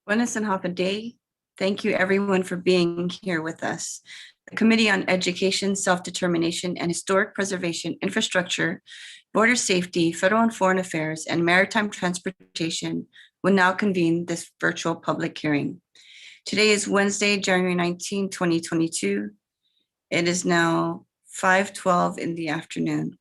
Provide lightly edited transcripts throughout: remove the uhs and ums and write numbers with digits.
Buenas and Hapa Day. Thank you everyone for being here with us. The Committee on Education, Self-Determination, and Historic Preservation, Infrastructure, Border Safety, Federal and Foreign Affairs, and Maritime Transportation will now convene this virtual public hearing. Today is Wednesday, January 19, 2022. It is now 5:12 in the afternoon.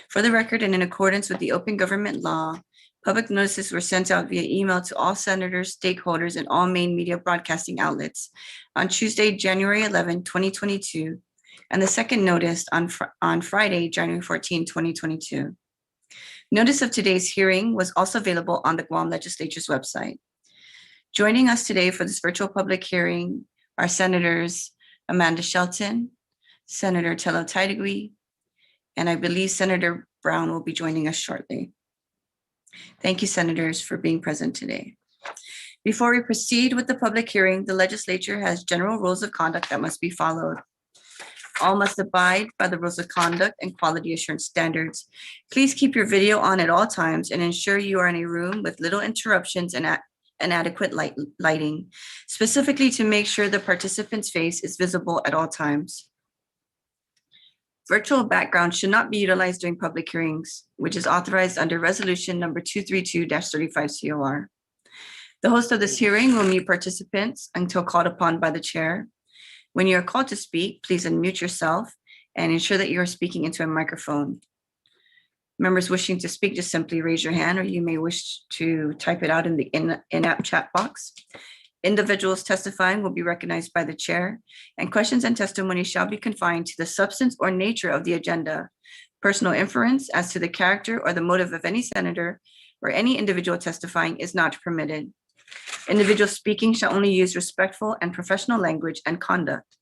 For the record, and in accordance with the open government law, public notices were sent out via email to all senators, stakeholders, and all main media broadcasting outlets on Tuesday, January 11, 2022, and the second notice on Friday, January 14, 2022. Notice of today's hearing was also available on the Guam Legislature's website. Joining us today for this virtual public hearing are Senators Amanda Shelton, Senator Telena Taidagui, and I believe Senator Brown will be joining us shortly. Thank you, Senators, for being present today. Before we proceed with the public hearing, the legislature has general rules of conduct that must be followed. All must abide by the rules of conduct and quality assurance standards. Please keep your video on at all times and ensure you are in a room with little interruptions and adequate lighting, specifically to make sure the participant's face is visible at all times. Virtual background should not be utilized during public hearings, which is authorized under Resolution number 232-35 COR. The host of this hearing will mute participants until called upon by the chair. When you are called to speak, please unmute yourself and ensure that you are speaking into a microphone. Members wishing to speak, just simply raise your hand, or you may wish to type it out in the in-app chat box. Individuals testifying will be recognized by the chair, and questions and testimony shall be confined to the substance or nature of the agenda. Personal inference as to the character or the motive of any senator or any individual testifying is not permitted. Individuals speaking shall only use respectful and professional language and conduct.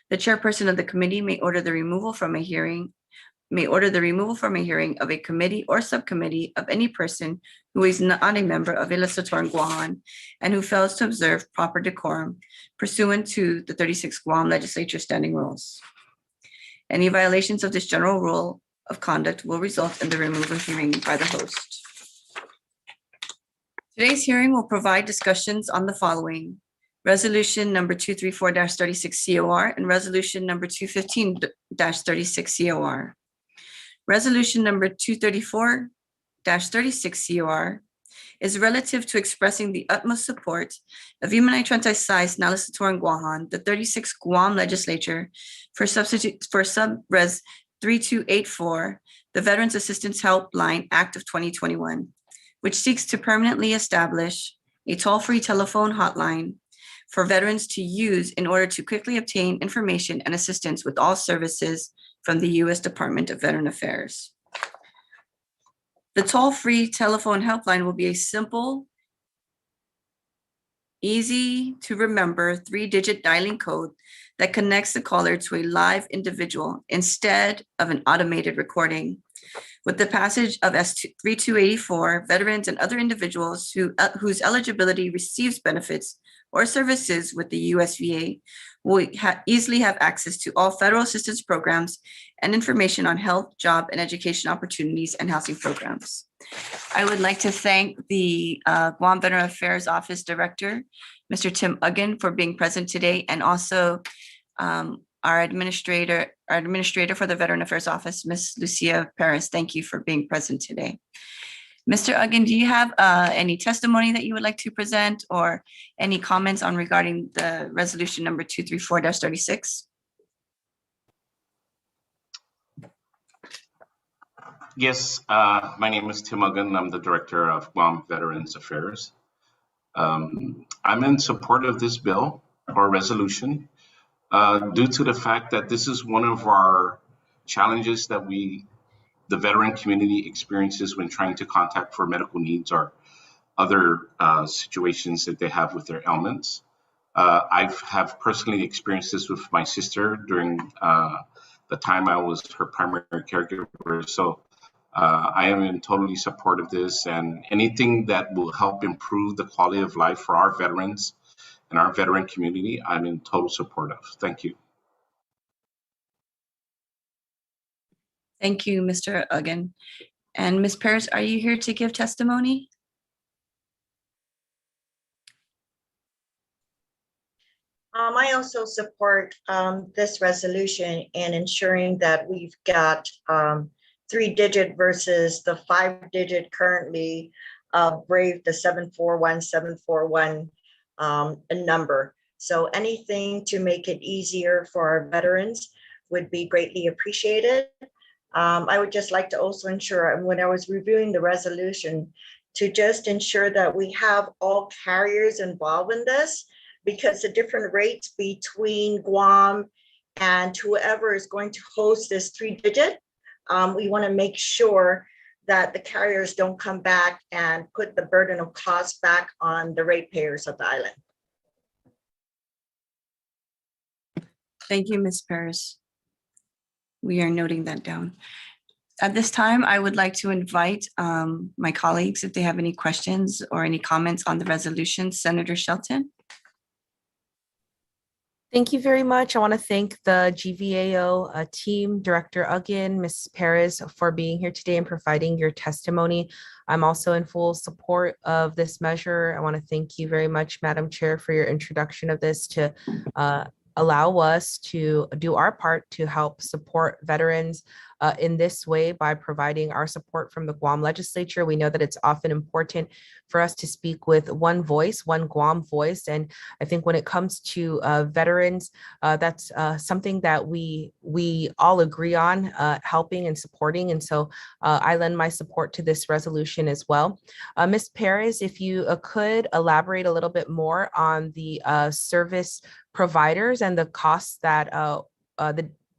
The chairperson of the committee may order the removal from a hearing of a committee or subcommittee of any person who is not a member of I Liheslaturan Guåhan and who fails to observe proper decorum pursuant to the 36 Guam Legislature standing rules. Any violations of this general rule of conduct will result in the removal of hearing by the host. Today's hearing will provide discussions on the following: Resolution number 234-36 COR and Resolution number 215-36 COR. Resolution number 234-36 COR is relative to expressing the utmost support of Mina'trentai Sais, I Liheslaturan Guåhan, the 36th Guam Legislature for Sub-Res 3284, the Veterans Assistance Helpline Act of 2021, which seeks to permanently establish a toll-free telephone hotline for veterans to use in order to quickly obtain information and assistance with all services from the U.S. Department of Veteran Affairs. The toll-free telephone helpline will be a simple, easy to remember 3-digit dialing code that connects the caller to a live individual instead of an automated recording. With the passage of S3284, veterans and other individuals whose eligibility receives benefits or services with the USVA will easily have access to all federal assistance programs and information on health, job, and education opportunities and housing programs. I would like to thank the Guam Veteran Affairs Office Director, Mr. Tim Uggan, for being present today, and also our administrator for the Veteran Affairs Office, Ms. Lucia Perez. Thank you for being present today. Mr. Uggan, do you have any testimony that you would like to present or any comments on regarding the resolution number 234-36? Yes, my name is Tim Uggan. I'm the director of Guam Veterans Affairs. I'm in support of this bill or resolution due to the fact that this is one of our challenges that the veteran community experiences when trying to contact for medical needs or other situations that they have with their ailments. I have personally experienced this with my sister during the time I was her primary caregiver. So I am in totally support of this, and anything that will help improve the quality of life for our veterans and our veteran community, I'm in total support of. Thank you. Thank you, Mr. Uggan. And Ms. Perez, are you here to give testimony? I also support this resolution in ensuring that we've got 3-digit versus the 5-digit currently Brave, the 741 number. So anything to make it easier for our veterans would be greatly appreciated. I would just like to also ensure, and when I was reviewing the resolution, to just ensure that we have all carriers involved in this, because the different rates between Guam and whoever is going to host this 3-digit, we want to make sure that the carriers don't come back and put the burden of cost back on the ratepayers of the island. Thank you, Ms. Paris. We are noting that down. At this time, I would like to invite my colleagues if they have any questions or any comments on the resolution. Senator Shelton. Thank you very much. I want to thank the GVAO team, Director Guåhan, Ms. Perez, for being here today and providing your testimony. I'm also in full support of this measure. I want to thank you very much, Madam Chair, for your introduction of this to allow us to do our part to help support veterans in this way by providing our support from the Guam Legislature. We know that it's often important for us to speak with one voice, one Guam voice. And I think when it comes to veterans, that's something that we all agree on helping and supporting. And so I lend my support to this resolution as well. Ms. Perez, if you could elaborate a little bit more on the service providers and the costs that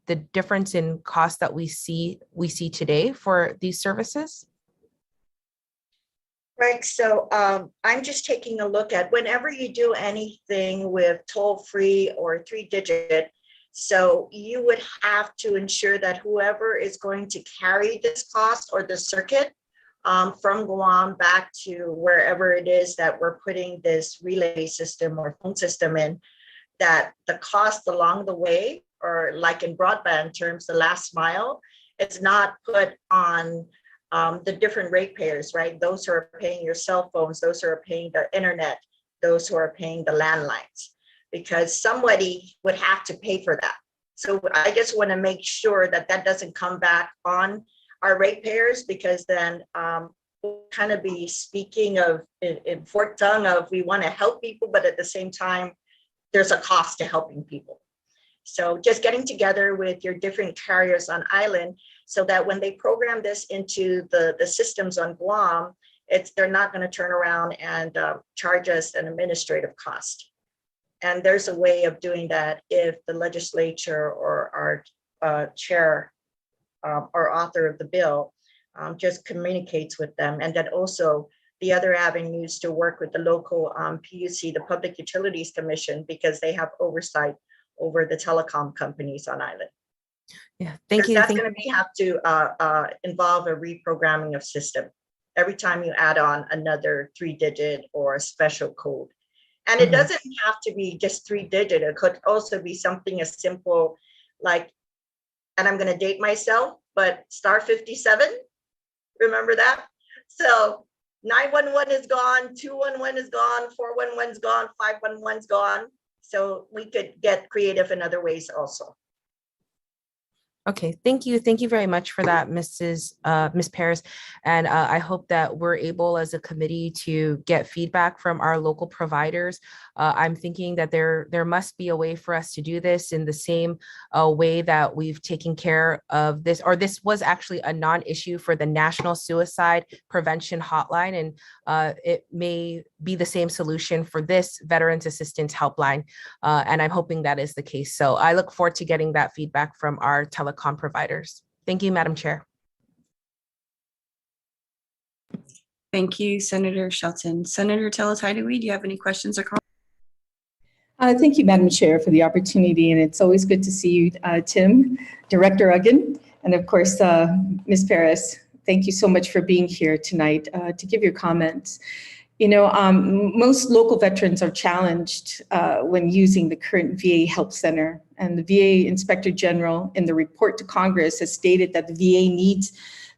the difference in cost that we see today for these services? Right, so I'm just taking a look at whenever you do anything with toll-free or 3-digit, so you would have to ensure that whoever is going to carry this cost or the circuit from Guam back to wherever it is that we're putting this relay system or phone system in, that the cost along the way, or like in broadband terms, the last mile, it's not put on the different ratepayers, right? Those who are paying your cell phones, those who are paying the internet, those who are paying the landlines, because somebody would have to pay for that. So I just want to make sure that that doesn't come back on our ratepayers, because then we'll kind of be speaking of in forked tongue of we want to help people, but at the same time, there's a cost to helping people. So just getting together with your different carriers on island so that when they program this into the systems on Guam, they're not going to turn around and charge us an administrative cost. And there's a way of doing that if the legislature or our chair or author of the bill just communicates with them. And then also the other avenues to work with the local PUC, the Public Utilities Commission, because they have oversight over the telecom companies on island. Yeah, thank you. That's going to have to involve a reprogramming of system every time you add on another 3-digit or a special code. And it doesn't have to be just 3-digit. It could also be something as simple like, and I'm going to date myself, but star 57, remember that? So 911 is gone, 211 is gone, 411 is gone, 511 is gone. So we could get creative in other ways also. Okay, thank you. Thank you very much for that, Ms. Perez. And I hope that we're able as a committee to get feedback from our local providers. I'm thinking that there must be a way for us to do this in the same way that we've taken care of this, or this was actually a non-issue for the National Suicide Prevention Hotline. And it may be the same solution for this Veterans Assistance Helpline. And I'm hoping that is the case. So I look forward to getting that feedback from our telecom providers. Thank you, Madam Chair. Thank you, Senator Shelton. Senator Teletaidui, do you have any questions or comments? Thank you, Madam Chair, for the opportunity. And it's always good to see you, Tim, Director Guåhan, and of course, Ms. Perez. Thank you so much for being here tonight to give your comments. You know, most local veterans are challenged when using the current VA Help Center. And the VA Inspector General in the report to Congress has stated that the VA needs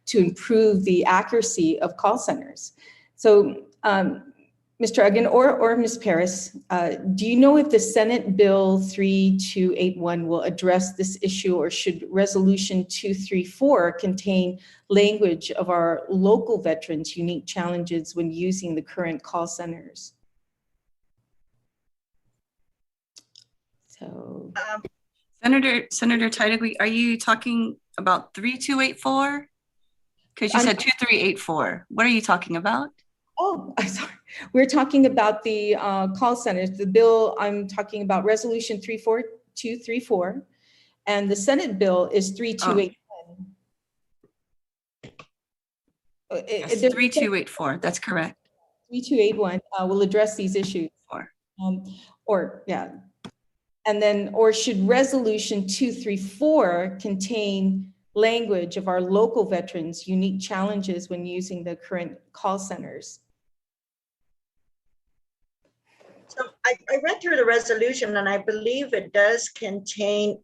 to improve the accuracy of call centers. So Mr. Uggan or Ms. Paris, do you know if the Senate Bill 3281 will address this issue, or should Resolution 234 contain language of our local veterans' unique challenges when using the current call centers? So, Senator Titlegy, are you talking about 3284? Because you said 2384. What are you talking about? oh, I'm sorry. We're talking about the call centers. The bill, I'm talking about Resolution 234, and the Senate bill is 3281. Yes, 3284. That's correct. 3281 will address these issues. And then, or should Resolution 234 contain language of our local veterans' unique challenges when using the current call centers? So I read through the resolution, and I believe it does contain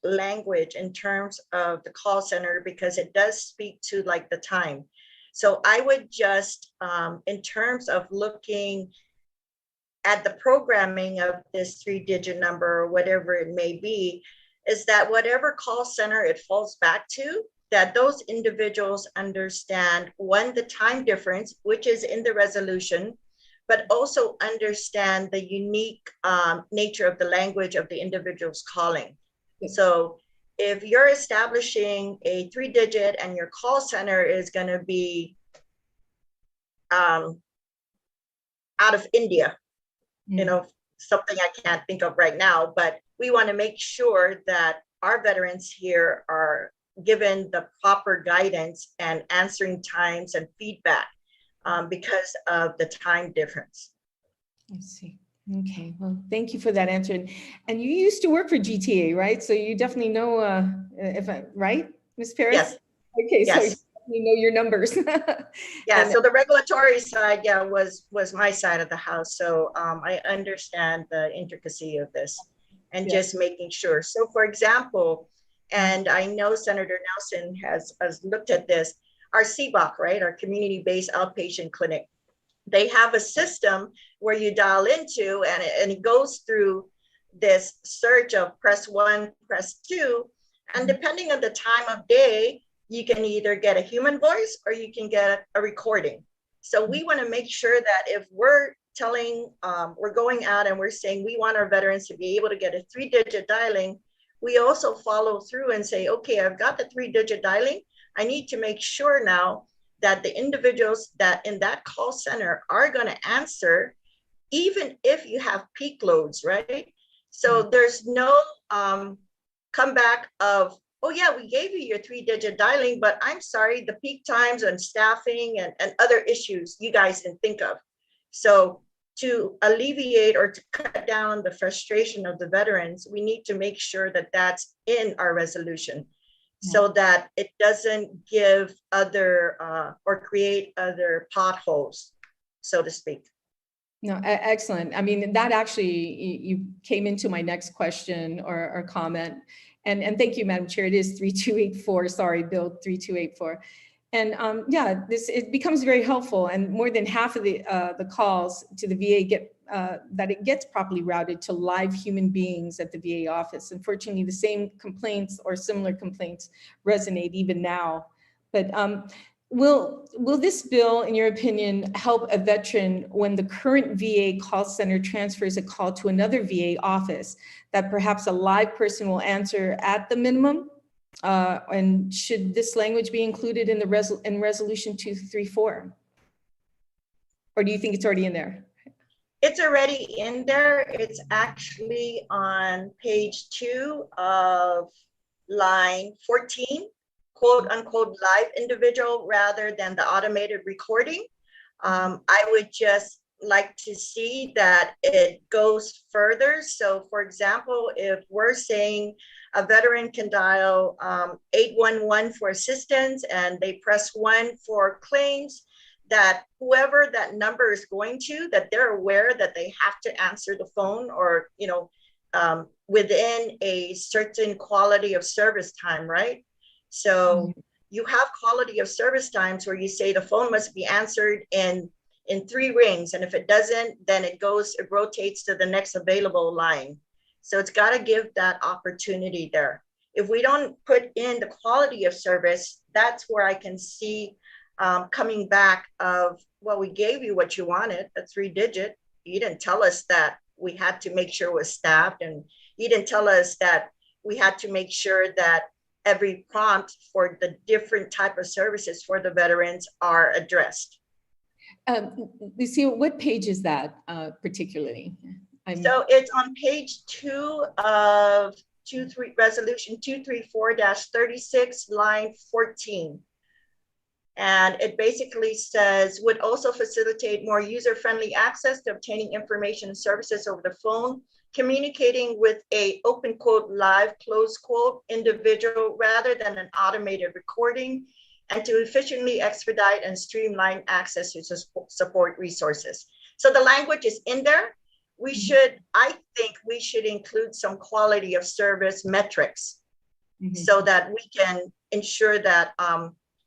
language in terms of the call center, because it does speak to like the time. So I would just, in terms of looking at the programming of this 3-digit number or whatever it may be, is that whatever call center it falls back to, that those individuals understand, one, the time difference, which is in the resolution, but also understand the unique nature of the language of the individuals calling. So if you're establishing a 3-digit and your call center is going to be out of India, you know, something I can't think of right now, but we want to make sure that our veterans here are given the proper guidance and answering times and feedback because of the time difference. I see. Okay, well, thank you for that answer. And you used to work for GTA, right? So you definitely know, right, Ms. Paris? Yes. Okay, yes. So you definitely know your numbers. Yeah, And, so the regulatory side, yeah, was my side of the house. So I understand the intricacy of this and just making sure. So for example, and I know Senator Nelson has looked at this, our CBOC, right, our community-based outpatient clinic, they have a system where you dial into and it goes through this search of press 1, press 2, and depending on the time of day, you can either get a human voice or you can get a recording. So we want to make sure that if we're telling, we're going out and we're saying we want our veterans to be able to get a 3-digit dialing, we also follow through and say, okay, I've got the 3-digit dialing. I need to make sure now that the individuals that in that call center are going to answer, even if you have peak loads, right? So there's no comeback of, oh yeah, we gave you your 3-digit dialing, but I'm sorry, the peak times and staffing and other issues you guys didn't think of. So to alleviate or to cut down the frustration of the veterans, we need to make sure that that's in our resolution so that it doesn't give other or create other potholes, so to speak. No, excellent. I mean, that actually, you came into my next question or comment. And thank you, Madam Chair. It is 3284, sorry, Bill 3284. And it becomes very helpful, and more than half of the calls to the VA that it gets properly routed to live human beings at the VA office. Unfortunately, the same complaints or similar complaints resonate even now. But will this bill, in your opinion, help a veteran when the current VA call center transfers a call to another VA office that perhaps a live person will answer at the minimum? And should this language be included in the in Resolution 234? Or do you think it's already in there? It's already in there. It's actually on page 2 of line 14, quote unquote live individual rather than the automated recording. I would just like to see that it goes further. So for example, if we're saying a veteran can dial 811 for assistance and they press 1 for claims, that whoever that number is going to, that they're aware that they have to answer the phone or, you know, within a certain quality of service time, right? So you have quality of service times where you say the phone must be answered in in 3 rings. And if it doesn't, then it rotates to the next available line. So it's got to give that opportunity there. If we don't put in the quality of service, that's where I can see coming back of, well, we gave you what you wanted, a 3-digit. You didn't tell us that we had to make sure it was staffed, and you didn't tell us that we had to make sure that every prompt for the different type of services for the veterans are addressed. Lucille, what page is that particularly? So it's on page 2 of Resolution 234-36, line 14. And it basically says, would also facilitate more user-friendly access to obtaining information and services over the phone, communicating with a open quote, live, close quote, individual rather than an automated recording, and to efficiently expedite and streamline access to support resources. So the language is in there. I think we should include some quality of service metrics so that we can ensure that,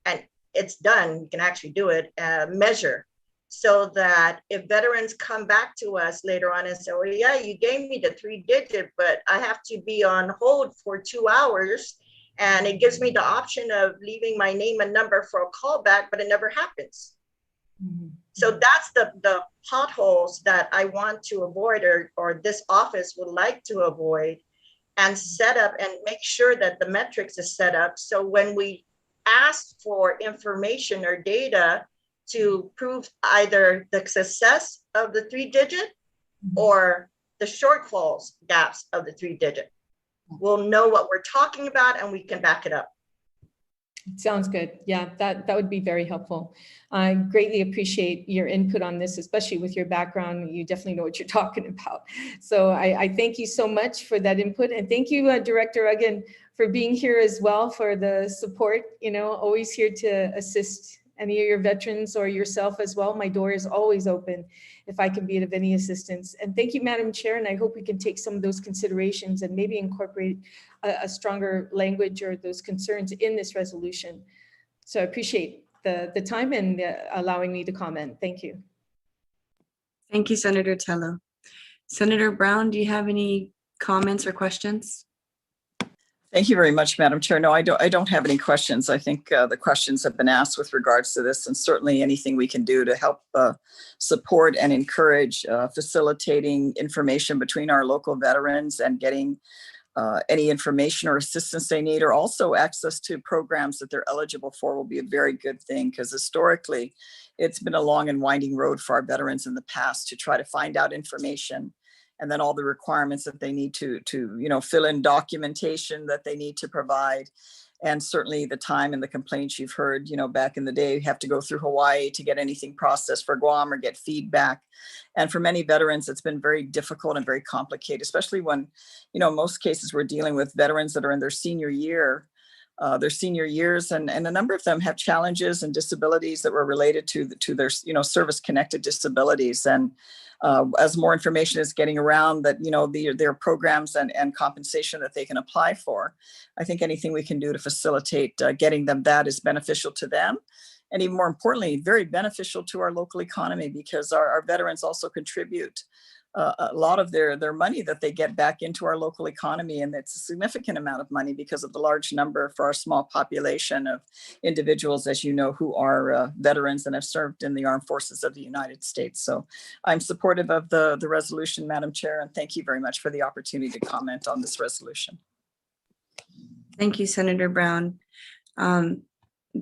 and it's done, we can actually do it, measure, so that if veterans come back to us later on and say, well, yeah, you gave me the 3-digit, but I have to be on hold for 2 hours. And it gives me the option of leaving my name and number for a callback, but it never happens. So that's the potholes that I want to avoid, or this office would like to avoid, and set up and make sure that the metrics is set up. So when we ask for information or data to prove either the success of the 3-digit or the shortfalls, gaps of the 3-digit, we'll know what we're talking about and we can back it up. Sounds good. Yeah, that would be very helpful. I greatly appreciate your input on this, especially with your background. You definitely know what you're talking about. So I thank you so much for that input. And thank you, Director Uggan, for being here as well, for the support, always here to assist any of your veterans or yourself as well. My door is always open if I can be of any assistance. And thank you, Madam Chair. And I hope we can take some of those considerations and maybe incorporate a stronger language or those concerns in this resolution. So I appreciate the time and allowing me to comment. Thank you. Thank you, Senator Tello. Senator Brown, do you have any comments or questions? Thank you very much, Madam Chair. No, I don't have any questions. I think the questions have been asked with regards to this, and certainly anything we can do to help support and encourage facilitating information between our local veterans and getting any information or assistance they need, or also access to programs that they're eligible for, will be a very good thing, because historically it's been a long and winding road for our veterans in the past to try to find out information, and then all the requirements that they need to fill in, documentation that they need to provide. And certainly the time and the complaints you've heard, back in the day, you have to go through Hawaii to get anything processed for Guam or get feedback. And for many veterans, it's been very difficult and very complicated, especially when, in most cases, we're dealing with veterans that are in their senior years, and a number of them have challenges and disabilities that were related to their, service-connected disabilities. And as more information is getting around that, there are programs and compensation that they can apply for, I think anything we can do to facilitate getting them that is beneficial to them. And even more importantly, very beneficial to our local economy, because our veterans also contribute a lot of their money that they get back into our local economy. And it's a significant amount of money because of the large number for our small population of individuals, as you know, who are veterans and have served in the armed forces of the United States. So I'm supportive of the resolution, Madam Chair, and thank you very much for the opportunity to comment on this resolution. Thank you, Senator Brown.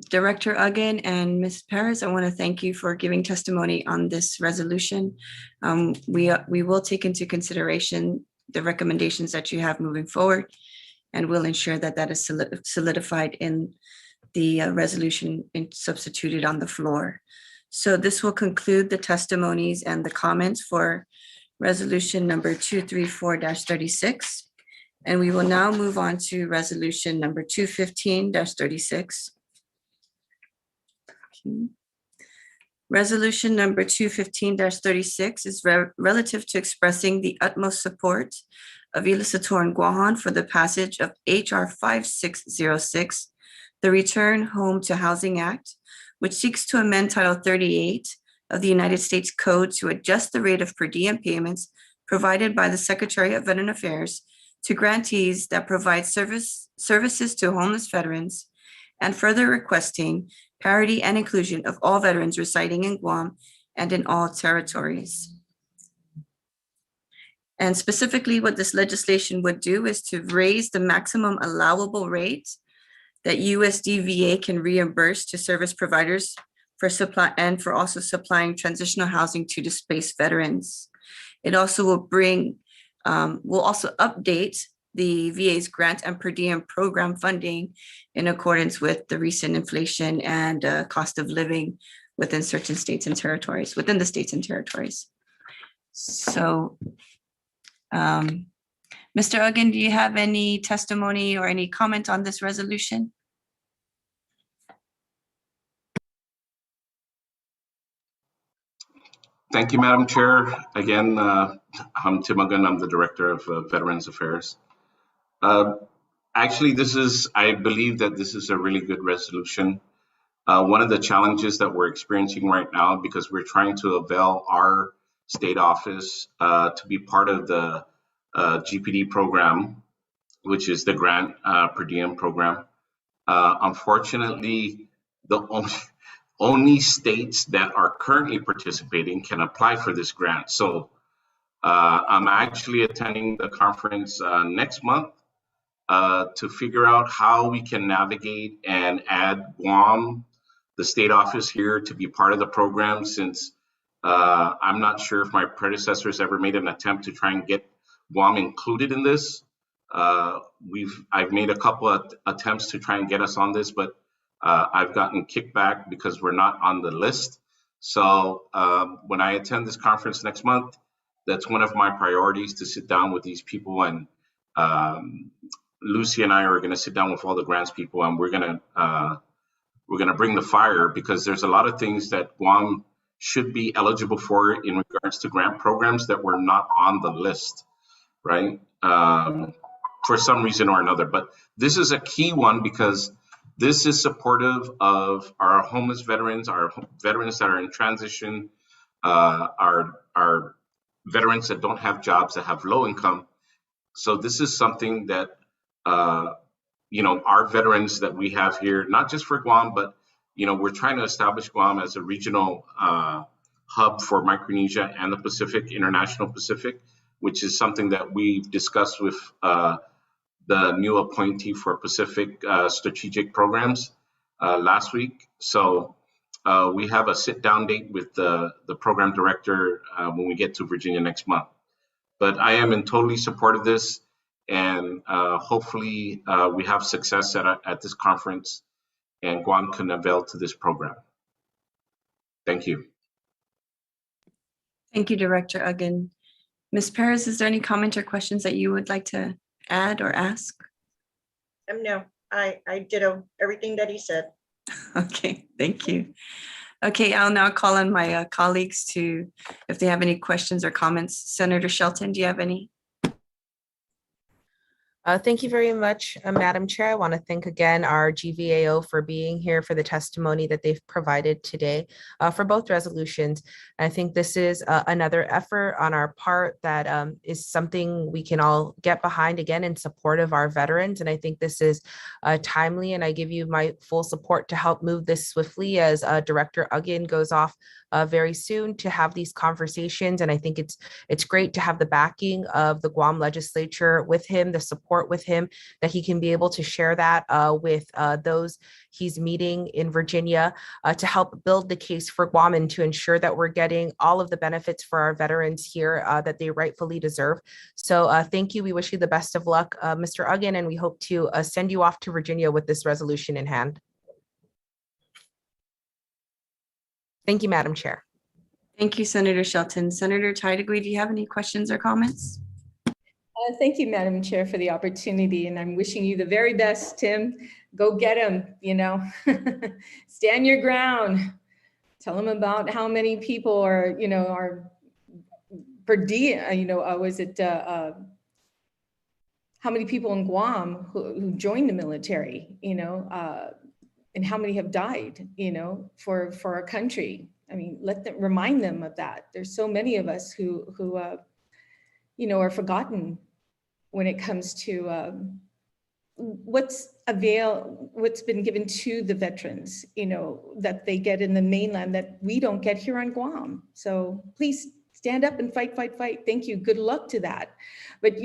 Director Uggan and Ms. Perez, I want to thank you for giving testimony on this resolution. We will take into consideration the recommendations that you have moving forward, and we'll ensure that that is solidified in the resolution substituted on the floor. So this will conclude the testimonies and the comments for resolution number 234-36. And we will now move on to resolution number 215-36. Resolution number 215-36 is relative to expressing the utmost support of I Liheslaturan Guåhan for the passage of HR 5606, the Return Home to Housing Act, which seeks to amend Title 38 of the United States Code to adjust the rate of per diem payments provided by the Secretary of Veteran Affairs to grantees that provide services to homeless veterans, and further requesting parity and inclusion of all veterans residing in Guam and in all territories. And specifically, what this legislation would do is to raise the maximum allowable rate that USDVA can reimburse to service providers for supply and for also supplying transitional housing to displaced veterans. It also will also update the VA's grant and per diem program funding in accordance with the recent inflation and cost of living within certain states and territories, within the states and territories. So, Mr. Uggan, do you have any testimony or any comment on this resolution? Thank you, Madam Chair. Again, I'm Tim Uggan. I'm the Director of Veterans Affairs. Actually, I believe that this is a really good resolution. One of the challenges that we're experiencing right now, because we're trying to avail our state office to be part of the GPD program, which is the grant per diem program. Unfortunately, the only states that are currently participating can apply for this grant. So I'm actually attending the conference next month to figure out how we can navigate and add Guam, the state office here, to be part of the program, since I'm not sure if my predecessors ever made an attempt to try and get Guam included in this. I've made a couple of attempts to try and get us on this, but I've gotten kickback because we're not on the list. So when I attend this conference next month, that's one of my priorities, to sit down with these people, and Lucy and I are going to sit down with all the grants people, and we're going to bring the fire, because there's a lot of things that Guam should be eligible for in regards to grant programs that were not on the list, right? For some reason or another. But this is a key one, because this is supportive of our homeless veterans, our veterans that are in transition, our veterans that don't have jobs, that have low income. So this is something that, our veterans that we have here, not just for Guam, but, we're trying to establish Guam as a regional hub for Micronesia and the Pacific, International Pacific, which is something that we've discussed with the new appointee for Pacific strategic programs last week. So we have a sit-down date with the program director when we get to Virginia next month. But I am in totally support of this, and hopefully we have success at this conference, and Guam can avail to this program. Thank you. Thank you, Director Uggan. Ms. Perez, is there any comment or questions that you would like to add or ask? No, I ditto everything that he said. Okay, thank you. Okay, I'll now call on my colleagues if they have any questions or comments. Senator Shelton, do you have any? Thank you very much, Madam Chair. I want to thank again our GVAO for being here, for the testimony that they've provided today for both resolutions. I think this is another effort on our part that is something we can all get behind, again, in support of our veterans. And I think this is timely, and I give you my full support to help move this swiftly as Director Uggan goes off very soon to have these conversations. And I think it's great to have the backing of the Guam Legislature with him, the support with him, that he can be able to share that with those he's meeting in Virginia to help build the case for Guam and to ensure that we're getting all of the benefits for our veterans here that they rightfully deserve. So thank you. We wish you the best of luck, Mr. Uggan, and we hope to send you off to Virginia with this resolution in hand. Thank you, Madam Chair. Thank you, Senator Shelton. Senator Tydegui, do you have any questions or comments? Thank you, Madam Chair, for the opportunity, and I'm wishing you the very best, Tim. Go get him, stand your ground. Tell him about how many people are per diem, how many people in Guam who joined the military, and how many have died, for our country. I mean, remind them of that. There's so many of us who are forgotten when it comes to what's been given to the veterans, that they get in the mainland that we don't get here on Guam. So please stand up and fight, fight, fight. Thank you. Good luck to that. But,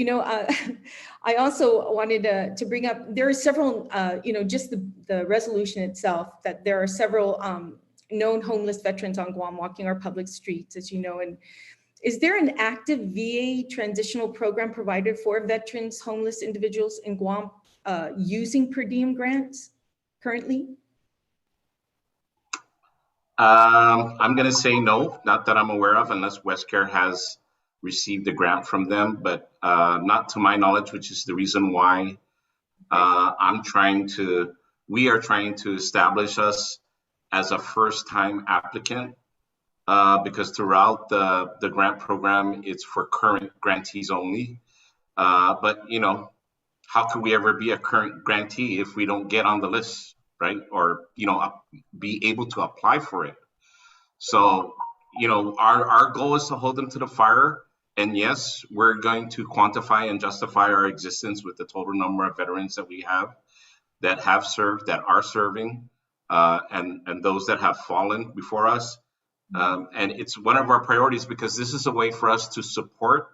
I also wanted to bring up, there are several, just the resolution itself, that there are several known homeless veterans on Guam walking our public streets, as you know. And is there an active VA transitional program provided for veterans, homeless individuals in Guam using per diem grants currently? I'm going to say no, not that I'm aware of, unless WestCare has received a grant from them, but not to my knowledge, which is the reason why we are trying to establish us as a first-time applicant, because throughout the grant program, it's for current grantees only. But, how could we ever be a current grantee if we don't get on the list, right? Or, be able to apply for it. So, our goal is to hold them to the fire. And yes, we're going to quantify and justify our existence with the total number of veterans that we have served, that are serving, and those that have fallen before us. And it's one of our priorities because this is a way for us to support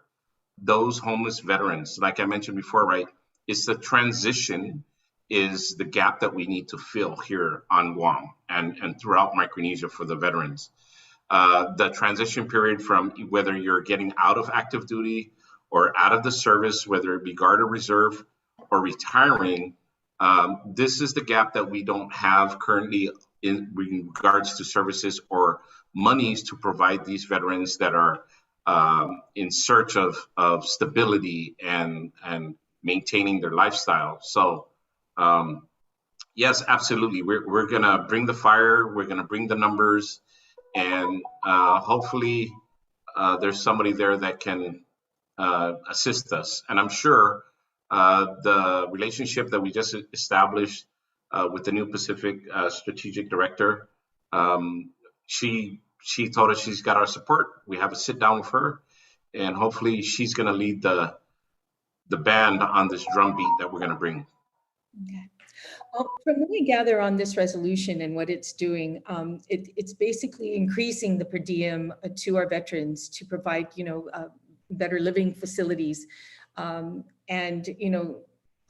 those homeless veterans. Like I mentioned before, right? It's the transition is the gap that we need to fill here on Guam and throughout Micronesia for the veterans. The transition period from whether you're getting out of active duty or out of the service, whether it be Guard or Reserve or retiring, this is the gap that we don't have currently in regards to services or monies to provide these veterans that are in search of stability and maintaining their lifestyle. So yes, absolutely. We're going to bring the fire. We're going to bring the numbers. And hopefully there's somebody there that can assist us. And I'm sure the relationship that we just established with the new Pacific Strategic Director, she told us she's got our support. We have a sit down with her, and hopefully she's going to lead the band on this drumbeat that we're going to bring. Okay. Well, from what I gather on this resolution and what it's doing, it's basically increasing the per diem to our veterans to provide, better living facilities. And,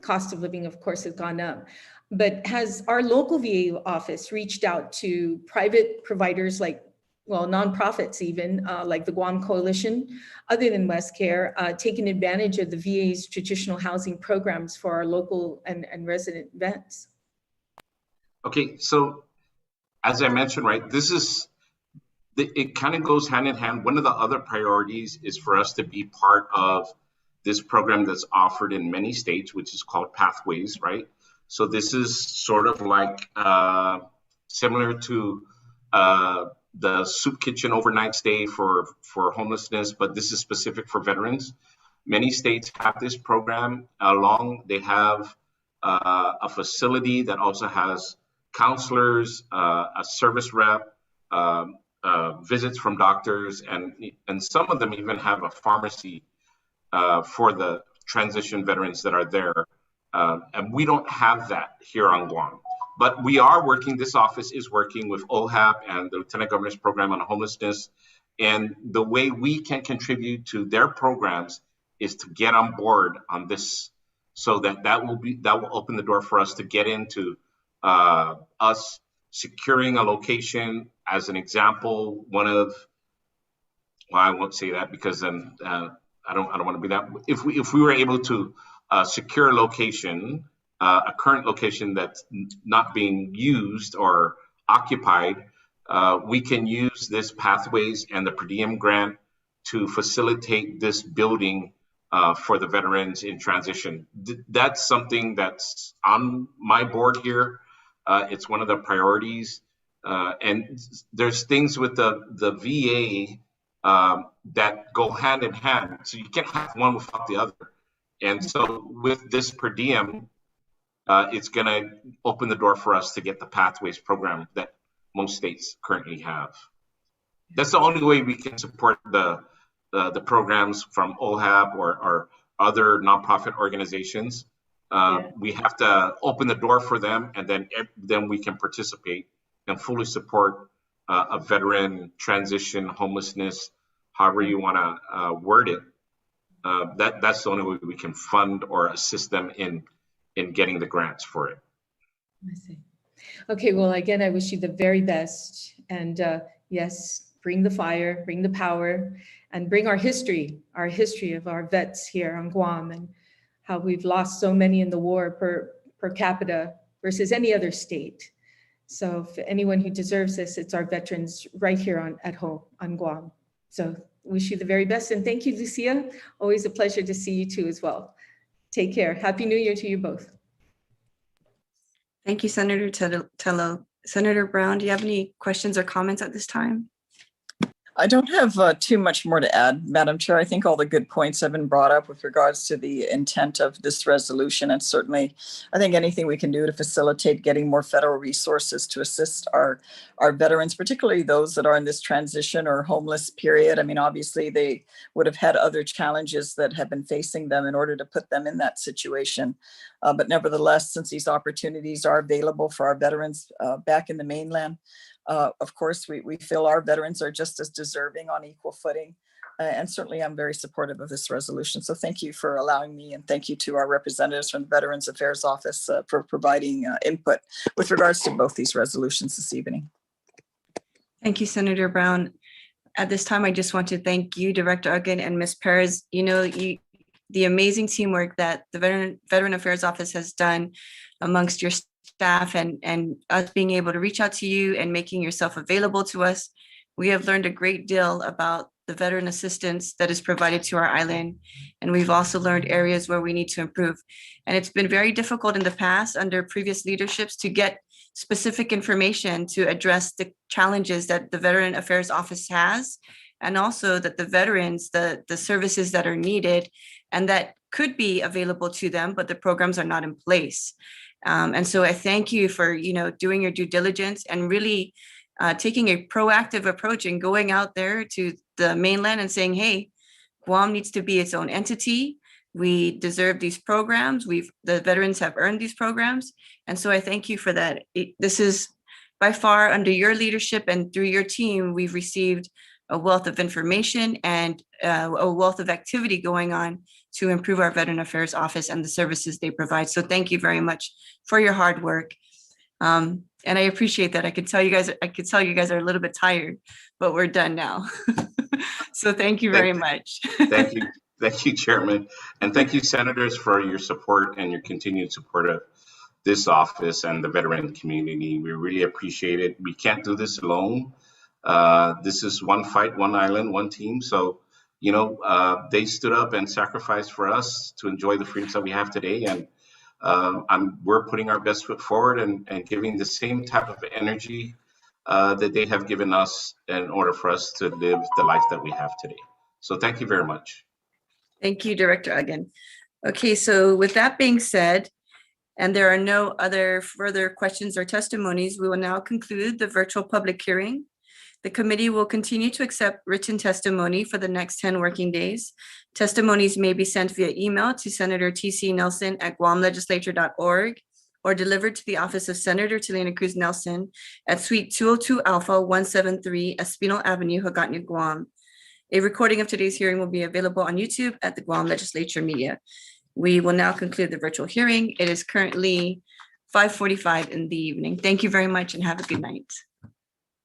cost of living, of course, has gone up. But has our local VA office reached out to private providers nonprofits even, like the Guam Coalition, other than WestCare, taking advantage of the VA's traditional housing programs for our local and resident vets? Okay, so as I mentioned, right, it kind of goes hand in hand. One of the other priorities is for us to be part of this program that's offered in many states, which is called Pathways, right? So this is sort of like similar to the soup kitchen overnight stay for homelessness, but this is specific for veterans. Many states have this program they have a facility that also has counselors, a service rep, visits from doctors, and some of them even have a pharmacy for the transition veterans that are there. And we don't have that here on Guam. But we are working, this office is working with OHAP and the Lieutenant Governor's Program on Homelessness. And the way we can contribute to their programs is to get on board on this, so that will open the door for us to get into us securing a location. As an example, I won't say that because then I don't want to be that. If we were able to secure a location, a current location that's not being used or occupied, we can use this Pathways and the per diem grant to facilitate this building for the veterans in transition. That's something that's on my board here. It's one of the priorities. And there's things with the VA that go hand in hand. So you can't have one without the other. And so with this per diem, it's going to open the door for us to get the Pathways program that most states currently have. That's the only way we can support the programs from OHAB or other nonprofit organizations. We have to open the door for them, and then we can participate and fully support a veteran transition, homelessness, however you want to word it. That's the only way we can fund or assist them in getting the grants for it. I see. Okay, well, again, I wish you the very best. And yes, bring the fire, bring the power, and bring our history of our vets here on Guam and how we've lost so many in the war per capita versus any other state. So for anyone who deserves this, it's our veterans right here at home on Guam. So wish you the very best. And thank you, Lucia. Always a pleasure to see you too as well. Take care. Happy New Year to you both. Thank you, Senator Tello. Senator Brown, do you have any questions or comments at this time? I don't have too much more to add, Madam Chair. I think all the good points have been brought up with regards to the intent of this resolution. And certainly, I think anything we can do to facilitate getting more federal resources to assist our veterans, particularly those that are in this transition or homeless period. I mean, obviously, they would have had other challenges that have been facing them in order to put them in that situation. But nevertheless, since these opportunities are available for our veterans back in the mainland, of course, we feel our veterans are just as deserving on equal footing. And certainly I'm very supportive of this resolution. So thank you for allowing me, and thank you to our representatives from the Veterans Affairs Office for providing input with regards to both these resolutions this evening. Thank you, Senator Brown. At this time, I just want to thank you, Director Uggan and Ms. Perez. You know, the amazing teamwork that the Veteran Affairs Office has done amongst your staff and us being able to reach out to you and making yourself available to us. We have learned a great deal about the veteran assistance that is provided to our island. And we've also learned areas where we need to improve. And it's been very difficult in the past under previous leaderships to get specific information to address the challenges that the Veteran Affairs Office has, and also that the veterans, the services that are needed and that could be available to them, but the programs are not in place. And so I thank you for, doing your due diligence and really taking a proactive approach and going out there to the mainland and saying, hey, Guam needs to be its own entity. We deserve these programs. The veterans have earned these programs. And so I thank you for that. This is by far under your leadership and through your team, we've received a wealth of information and a wealth of activity going on to improve our Veteran Affairs Office and the services they provide. So thank you very much for your hard work. And I appreciate that. I could tell you guys are a little bit tired, but we're done now. So thank you very much. Thank you. Thank you, Chairman. And thank you, Senators, for your support and your continued support of this office and the veteran community. We really appreciate it. We can't do this alone. This is one fight, one island, one team. So, they stood up and sacrificed for us to enjoy the freedoms that we have today. And we're putting our best foot forward and giving the same type of energy that they have given us in order for us to live the life that we have today. So thank you very much. Thank you, Director Uggan. Okay, so with that being said, and there are no other further questions or testimonies, we will now conclude the virtual public hearing. The committee will continue to accept written testimony for the next 10 working days. Testimonies may be sent via email to Senator T.C. Nelson at guamlegislature.org or delivered to the office of Senator Telena Cruz Nelson at Suite 202 Alpha 173 Espinal Avenue, Hagåtña, Guam. A recording of today's hearing will be available on YouTube at the Guam Legislature Media. We will now conclude the virtual hearing. It is currently 5:45 in the evening. Thank you very much and have a good night.